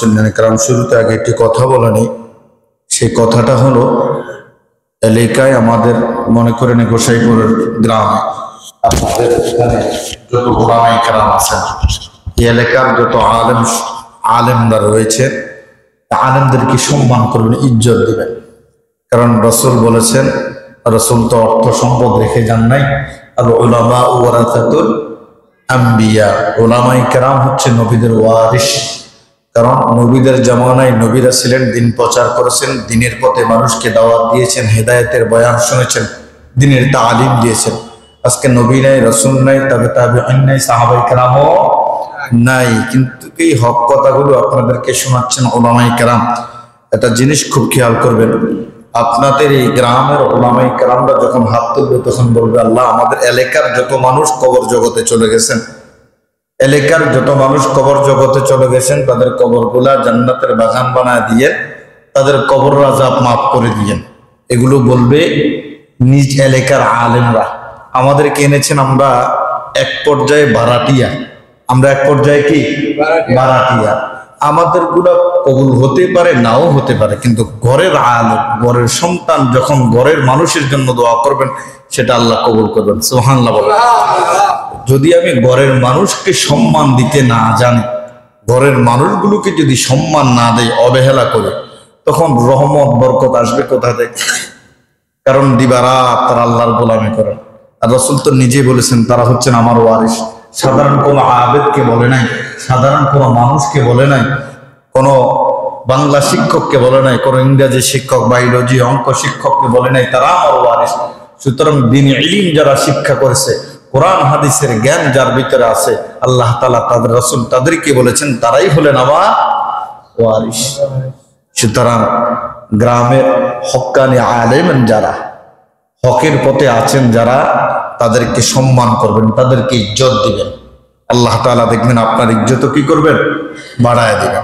মুসলিম কারণ শুরুতে আগে একটি কথা বলে নিই। সেই কথাটা হলো, এলাকায় আমাদের মনে করেন গোসাইপুরের গ্রামে আপনাদের এখানে যত ওলামায়ে কেরাম আছেন, এই এলাকার যত আলেমরা রয়েছে, আলেমদেরকে সম্মান করবেন, ইজ্জত দিবেন। কারণ রাসূল বলেছেন, রাসূল তো অর্থ সম্পদ রেখে যান নাই, আল উলামা ওয়ারাসাতুল আম্বিয়া, ওলামায়ে কেরাম হচ্ছে নবীদের ওয়ারিস। কারণ নবীদের জামানায় নবীরা ছিলেন, দিন প্রচার করেছেন, দিনের পথে মানুষকে দাওয়াত দিয়েছেন, হেদায়েতের বয়ান শুনেছেন, দিনের তালিম দিয়েছেন। আজকে নবী নাই, রাসূল নাই, তাবেঈন নাই, সাহাবায়ে কেরামও নাই, কিন্তু এই হক কথাগুলো আপনাদেরকে শোনাচ্ছেন ওলামায়ে কেরাম। একটা জিনিস খুব খেয়াল করবেন, আপনাদের এই গ্রামের ওলামায়ে কেরামরা যখন হাত তুলবে তখন বলবে, আল্লাহ আমাদের এলাকার যত মানুষ কবর জগতে চলে গেছেন, এলাকার যত মানুষ কবর জগতে চলে গেছেন, তাদের কবরগুলা জান্নাতের বাগান বানায় দিয়ে তাদের কবর আযাব মাফ করে দিয়েন। এগুলো বলবে নিজ এলাকার আলেমরা। আমাদেরকে এনেছেন আমরা এক পর্যায়ে ভাড়াটিয়া, আমরা এক পর্যায়ে কি ভাড়াটিয়া। আমাদের গুলা কবুল হতে পারে, নাও হতে পারে, কিন্তু ঘরের আলেম, ঘরের সন্তান যখন ঘরের মানুষের জন্য দোয়া করবেন, সেটা আল্লাহ কবুল করবেন। সুবহানাল্লাহ বলেন। যদি আমি ঘরের মানুষকে সম্মান দিতে না জানি, ঘরের মানুষগুলোকে যদি সম্মান না দেয়, অবহেলা করে, তখন রহমত বরকত আসবে কোথা থেকে? কারণ দিবারাত তারা আল্লাহর গোলামি করেন। আর রাসূল তো নিজেই বলেছেন, তারা হচ্ছেন আমার ওয়ারিস। সাধারণ কোনো আবেদকে বলে নাই, সাধারণ কোনো মানুষকে বলে নাই, কোনো বাংলা শিক্ষককে বলে নাই, কোনো ইংরেজি শিক্ষক, বায়োলজি, অঙ্ক শিক্ষককে বলে নাই, তারা আমার ওয়ারিস। সুতরাং দ্বীনি ইলম যারা শিক্ষা করেছে, কোরআন হাদিসের জ্ঞান যার ভিতরে আছে, আল্লাহ তাআলা তাদের রাসূল তাদেরকে বলেছেন তারাই হলেন আমার ওয়ারিস। সুতরাং গ্রামের হক্কানি আলেম যারা, হকের পথে আছেন যারা, তাদেরকে সম্মান করবেন, তাদেরকে ইজ্জত দিবেন। আল্লাহ তাআলা দেখবেন আপনার ইজ্জত কি করবেন, বাড়ায় দিবেন।